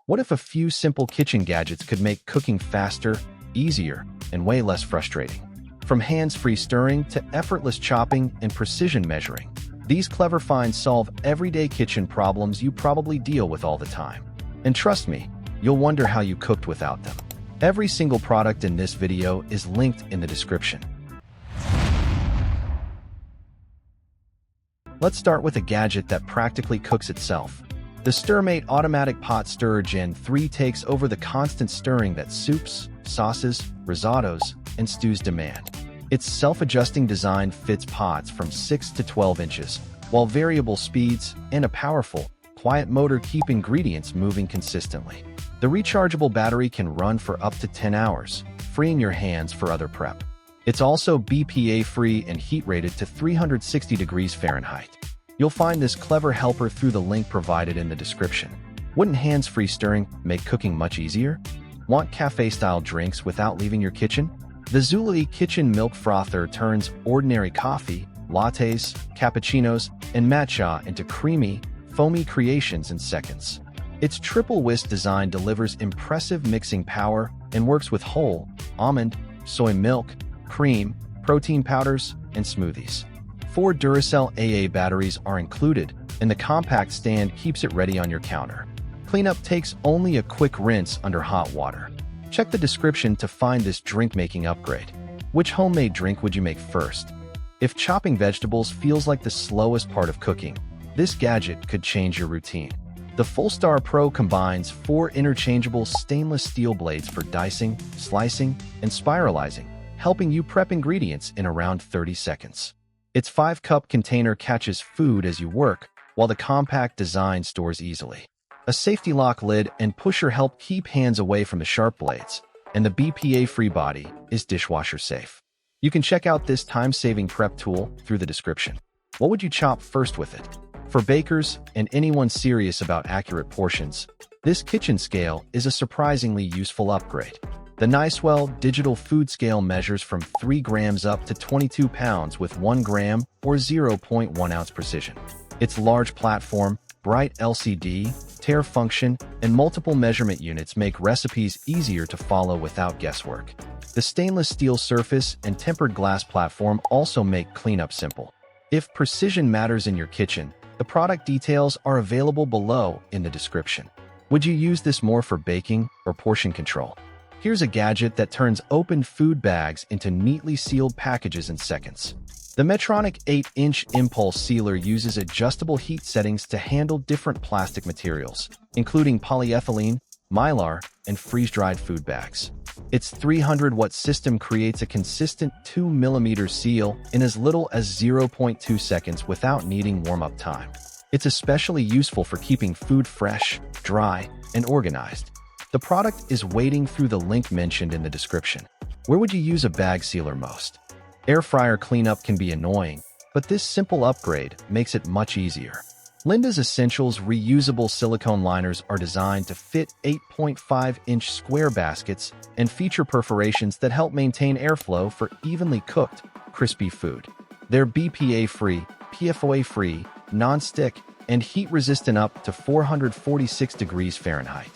What if a few simple kitchen gadgets could make cooking faster, easier, and way less frustrating? From hands-free stirring to effortless chopping and precision measuring, these clever finds solve everyday kitchen problems you probably deal with all the time. And trust me, you'll wonder how you cooked without them. Every single product in this video is linked in the description. Let's start with a gadget that practically cooks itself. The StirMATE Automatic Pot Stirrer Gen 3 takes over the constant stirring that soups, sauces, risottos, and stews demand. Its self-adjusting design fits pots from 6 to 12 inches, while variable speeds and a powerful, quiet motor keep ingredients moving consistently. The rechargeable battery can run for up to 10 hours, freeing your hands for other prep. It's also BPA-free and heat-rated to 360 degrees Fahrenheit. You'll find this clever helper through the link provided in the description. Wouldn't hands-free stirring make cooking much easier? Want cafe-style drinks without leaving your kitchen? The Zulay Kitchen Milk Frother turns ordinary coffee, lattes, cappuccinos, and matcha into creamy, foamy creations in seconds. Its triple whisk design delivers impressive mixing power and works with whole, almond, soy milk, cream, protein powders, and smoothies. 4 Duracell AA batteries are included, and the compact stand keeps it ready on your counter. Cleanup takes only a quick rinse under hot water. Check the description to find this drink-making upgrade. Which homemade drink would you make first? If chopping vegetables feels like the slowest part of cooking, this gadget could change your routine. The Fullstar Pro combines 4 interchangeable stainless steel blades for dicing, slicing, and spiralizing, helping you prep ingredients in around 30 seconds. Its 5-cup container catches food as you work, while the compact design stores easily. A safety lock lid and pusher help keep hands away from the sharp blades, and the BPA-free body is dishwasher safe. You can check out this time-saving prep tool through the description. What would you chop first with it? For bakers and anyone serious about accurate portions, this kitchen scale is a surprisingly useful upgrade. The Nicewell digital food scale measures from 3 grams up to 22 pounds with 1 gram or 0.1 ounce precision. Its large platform, bright LCD, tare function, and multiple measurement units make recipes easier to follow without guesswork. The stainless steel surface and tempered glass platform also make cleanup simple. If precision matters in your kitchen, the product details are available below in the description. Would you use this more for baking or portion control? Here's a gadget that turns opened food bags into neatly sealed packages in seconds. The METRONIC 8-inch impulse sealer uses adjustable heat settings to handle different plastic materials, including polyethylene, mylar, and freeze-dried food bags. Its 300-watt system creates a consistent 2mm seal in as little as 0.2 seconds without needing warm-up time. It's especially useful for keeping food fresh, dry, and organized. The product is waiting through the link mentioned in the description. Where would you use a bag sealer most? Air fryer cleanup can be annoying, but this simple upgrade makes it much easier. Linda's Essentials reusable silicone liners are designed to fit 8.5-inch square baskets and feature perforations that help maintain airflow for evenly cooked, crispy food. They're BPA-free, PFOA-free, non-stick, and heat-resistant up to 446 degrees Fahrenheit.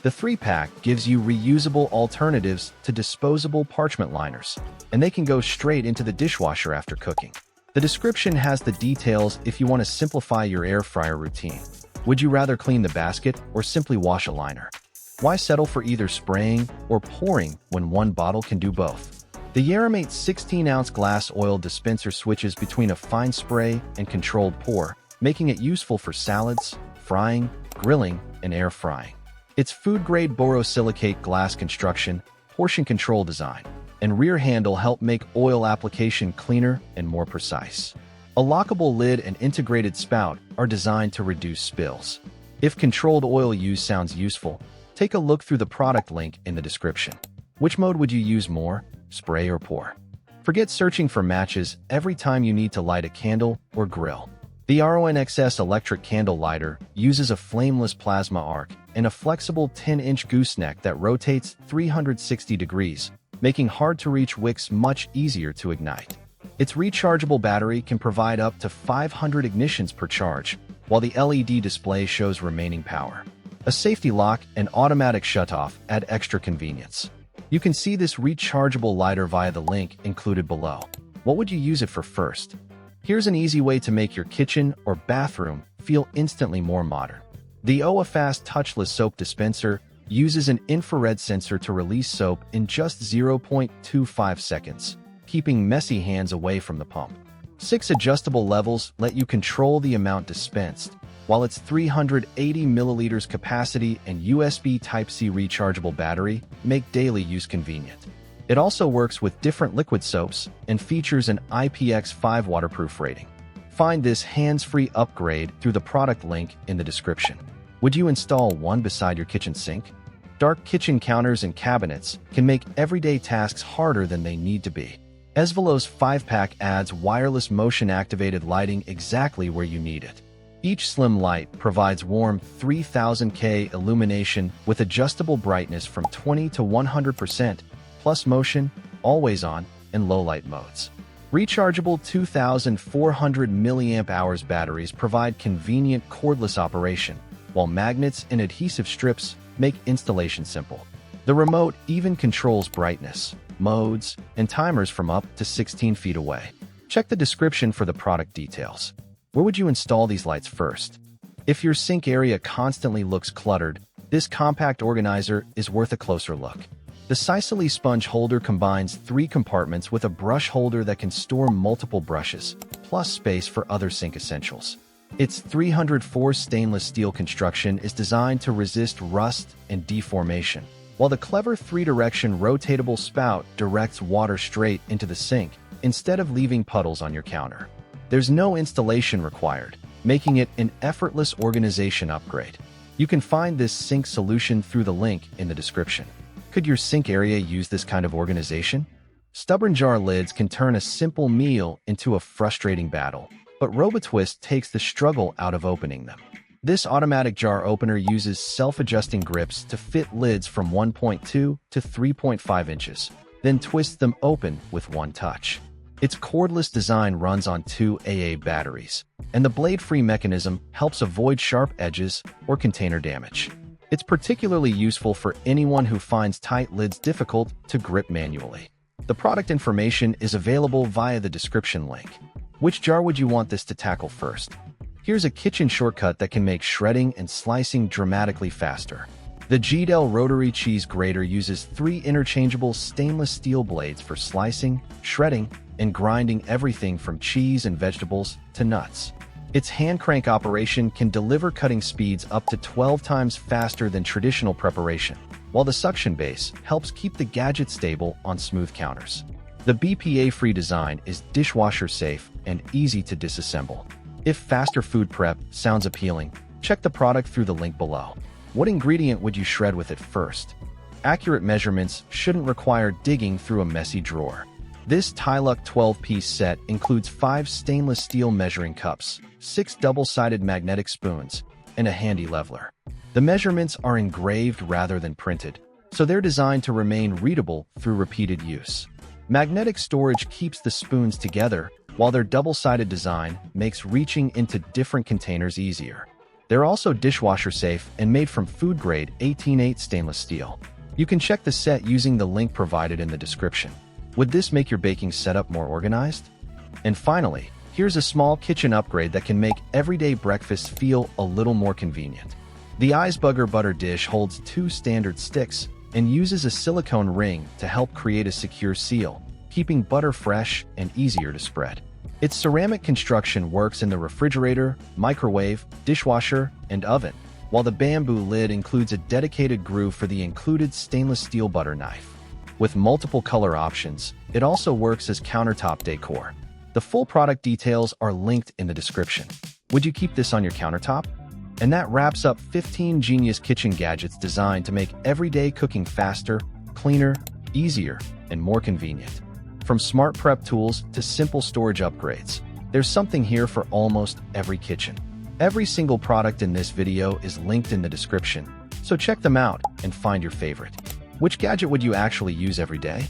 The 3-pack gives you reusable alternatives to disposable parchment liners, and they can go straight into the dishwasher after cooking. The description has the details if you want to simplify your air fryer routine. Would you rather clean the basket or simply wash a liner? Why settle for either spraying or pouring when one bottle can do both? The YARRAMATE 16-ounce glass oil dispenser switches between a fine spray and controlled pour, making it useful for salads, frying, grilling, and air frying. Its food-grade borosilicate glass construction, portion control design, and rear handle help make oil application cleaner and more precise. A lockable lid and integrated spout are designed to reduce spills. If controlled oil use sounds useful, take a look through the product link in the description. Which mode would you use more, spray or pour? Forget searching for matches every time you need to light a candle or grill. The RONXS electric candle lighter uses a flameless plasma arc and a flexible 10-inch gooseneck that rotates 360 degrees, making hard-to-reach wicks much easier to ignite. Its rechargeable battery can provide up to 500 ignitions per charge, while the LED display shows remaining power. A safety lock and automatic shutoff add extra convenience. You can see this rechargeable lighter via the link included below. What would you use it for first? Here's an easy way to make your kitchen or bathroom feel instantly more modern. The OHIFAST touchless soap dispenser uses an infrared sensor to release soap in just 0.25 seconds, keeping messy hands away from the pump. 6 adjustable levels let you control the amount dispensed, while its 380 milliliters capacity and USB Type-C rechargeable battery make daily use convenient. It also works with different liquid soaps and features an IPX5 waterproof rating. Find this hands-free upgrade through the product link in the description. Would you install one beside your kitchen sink? Dark kitchen counters and cabinets can make everyday tasks harder than they need to be. EZVALO's 5-pack adds wireless motion-activated lighting exactly where you need it. Each slim light provides warm 3000K illumination with adjustable brightness from 20 to 100%, plus motion, always on, and low light modes. Rechargeable 2400 mAh batteries provide convenient cordless operation, while magnets and adhesive strips make installation simple. The remote even controls brightness, modes, and timers from up to 16 feet away. Check the description for the product details. Where would you install these lights first? If your sink area constantly looks cluttered, this compact organizer is worth a closer look. The Cisily sponge holder combines 3 compartments with a brush holder that can store multiple brushes, plus space for other sink essentials. Its 304 stainless steel construction is designed to resist rust and deformation, while the clever 3-direction rotatable spout directs water straight into the sink instead of leaving puddles on your counter. There's no installation required, making it an effortless organization upgrade. You can find this sink solution through the link in the description. Could your sink area use this kind of organization? Stubborn jar lids can turn a simple meal into a frustrating battle, but Robotwist takes the struggle out of opening them. This automatic jar opener uses self-adjusting grips to fit lids from 1.2 to 3.5 inches, then twists them open with one touch. Its cordless design runs on 2 AA batteries, and the blade-free mechanism helps avoid sharp edges or container damage. It's particularly useful for anyone who finds tight lids difficult to grip manually. The product information is available via the description link. Which jar would you want this to tackle first? Here's a kitchen shortcut that can make shredding and slicing dramatically faster. The Geedel Rotary cheese grater uses 3 interchangeable stainless steel blades for slicing, shredding, and grinding everything from cheese and vegetables to nuts. Its hand crank operation can deliver cutting speeds up to 12 times faster than traditional preparation, while the suction base helps keep the gadget stable on smooth counters. The BPA-free design is dishwasher safe and easy to disassemble. If faster food prep sounds appealing, check the product through the link below. What ingredient would you shred with it first? Accurate measurements shouldn't require digging through a messy drawer. This TILUCK 12-piece set includes 5 stainless steel measuring cups, 6 double-sided magnetic spoons, and a handy leveler. The measurements are engraved rather than printed, so they're designed to remain readable through repeated use. Magnetic storage keeps the spoons together, while their double-sided design makes reaching into different containers easier. They're also dishwasher safe and made from food-grade 18/8 stainless steel. You can check the set using the link provided in the description. Would this make your baking setup more organized? And finally, here's a small kitchen upgrade that can make everyday breakfast feel a little more convenient. The AISBUGUR butter dish holds 2 standard sticks and uses a silicone ring to help create a secure seal, keeping butter fresh and easier to spread. Its ceramic construction works in the refrigerator, microwave, dishwasher, and oven, while the bamboo lid includes a dedicated groove for the included stainless steel butter knife. With multiple color options, it also works as countertop decor. The full product details are linked in the description. Would you keep this on your countertop? And that wraps up 15 genius kitchen gadgets designed to make everyday cooking faster, cleaner, easier, and more convenient. From smart prep tools to simple storage upgrades, there's something here for almost every kitchen. Every single product in this video is linked in the description, so check them out and find your favorite. Which gadget would you actually use every day?